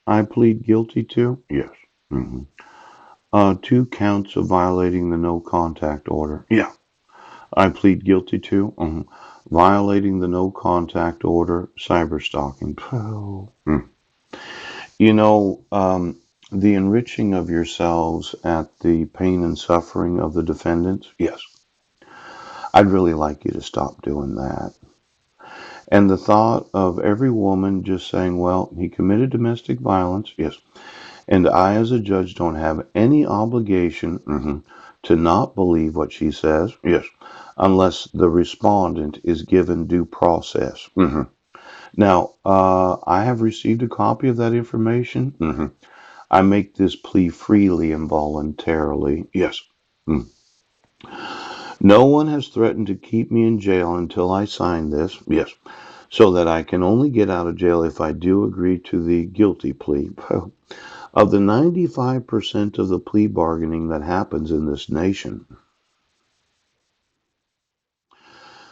I plead guilty to? Yes. hmm 2 counts of violating the no contact order. Yeah. I plead guilty to violating the no contact order, cyber stalking. Oh. You know, the enriching of yourselves at the pain and suffering of the defendants. Yes. I'd really like you to stop doing that. And the thought of every woman just saying, well, he committed domestic violence. Yes. And I, as a judge, don't have any obligation to not believe what she says. Yes. Unless the respondent is given due process. Now, I have received a copy of that information. I make this plea freely and voluntarily. Yes. Mm. No one has threatened to keep me in jail until I sign this. Yes. So that I can only get out of jail if I do agree to the guilty plea. Of the 95% of the plea bargaining that happens in this nation,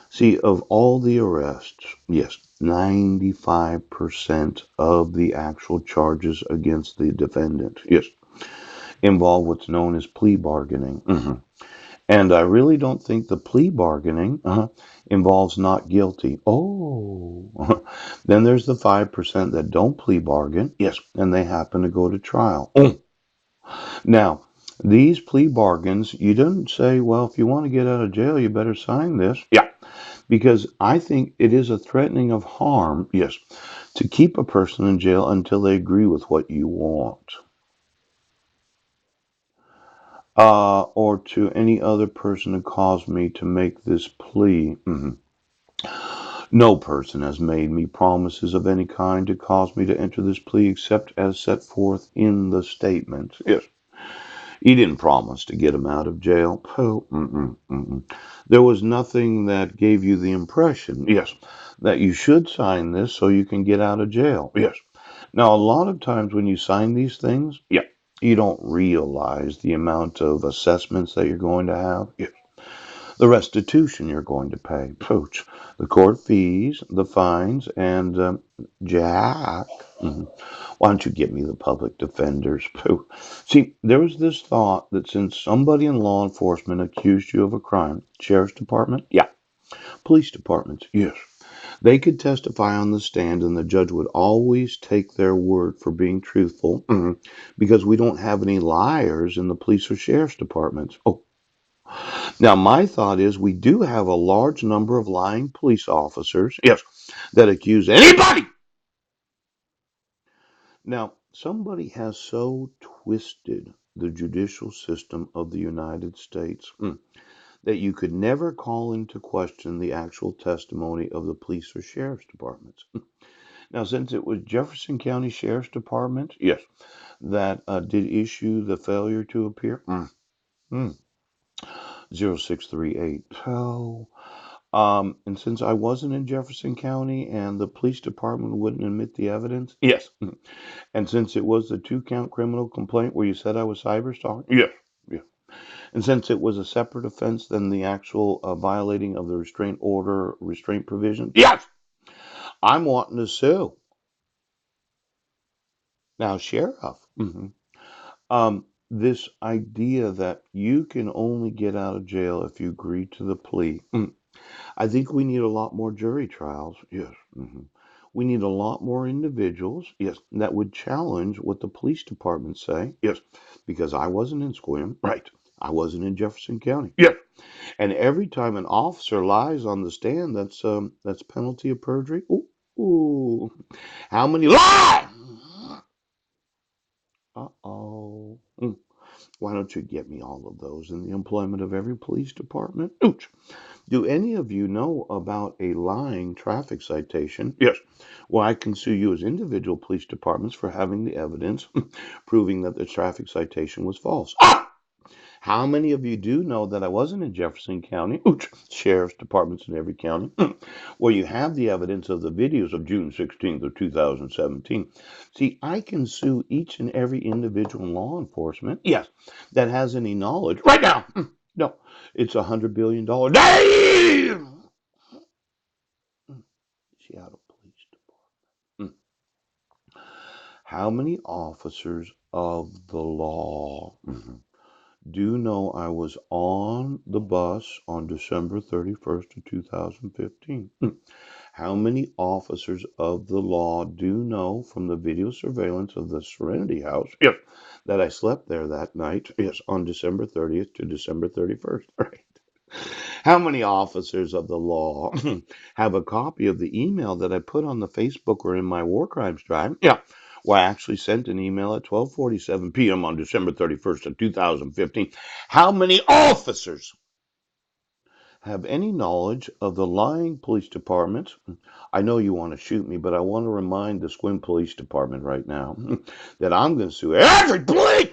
see, of all the arrests, yes, 95% of the actual charges against the defendant, yes, involve what's known as plea bargaining. And I really don't think the plea bargaining involves not guilty. Oh, then there's the 5% that don't plea bargain. Yes, and they happen to go to trial. Now, these plea bargains, you don't say, well, if you want to get out of jail, you better sign this. Yeah, because I think it is a threatening of harm, yes, to keep a person in jail until they agree with what you want. Or to any other person who caused me to make this plea. No person has made me promises of any kind to cause me to enter this plea except as set forth in the statement. Yes. He didn't promise to get him out of jail. Oh, there was nothing that gave you the impression, yes, that you should sign this so you can get out of jail. Yes. Now, a lot of times when you sign these things, yeah, you don't realize the amount of assessments that you're going to have. Yes. The restitution you're going to pay, pooch, the court fees, the fines, and Jack. Why don't you get me the public defenders? Pooh. See, there was this thought that since somebody in law enforcement accused you of a crime, sheriff's department, yeah, police departments, yes, they could testify on the stand, and the judge would always take their word for being truthful because we don't have any liars in the police or sheriff's departments. Oh, now, my thought is we do have a large number of lying police officers, yes, that accuse anybody. Now, somebody has so twisted the judicial system of the United States that you could never call into question the actual testimony of the police or sheriff's departments. Now, since it was Jefferson County Sheriff's Department, yes, that did issue the failure to appear, 0638. Oh, and since I wasn't in Jefferson County and the police department wouldn't admit the evidence, yes. And since it was the 2 count criminal complaint where you said I was cyber stalking, yes. Yeah. And since it was a separate offense than the actual violating of the restraint order, restraint provision, yes, I'm wanting to sue. Now, Sheriff, this idea that you can only get out of jail if you agree to the plea. I think we need a lot more jury trials. Yes. We need a lot more individuals. Yes. That would challenge what the police department say. Yes. Because I wasn't in Squim. Right. I wasn't in Jefferson County. Yes. And every time an officer lies on the stand, that's penalty of perjury. Ooh. Ooh. How many lie? Uh-oh. Why don't you get me all of those in the employment of every police department? Ooch. Do any of you know about a lying traffic citation? Yes. Well, I can sue you as individual police departments for having the evidence proving that the traffic citation was false. Ah! How many of you do know that I wasn't in Jefferson County, sheriff's departments in every county, where you have the evidence of the videos of June 16th of 2017? See, I can sue each and every individual in law enforcement, yes, that has any knowledge right now. No, it's $100 billion. Seattle Police Department. How many officers of the law do know I was on the bus on December 31st of 2015? How many officers of the law do know from the video surveillance of the Serenity House, yes, that I slept there that night, yes, on December 30th to December 31st, right? How many officers of the law have a copy of the email that I put on the Facebook or in my war crimes drive? Yeah. Well, I actually sent an email at 12:47 p.m. on December 31st of 2015. How many officers have any knowledge of the lying police department? I know you want to shoot me, but I want to remind the Squim Police Department right now that I'm going to sue every police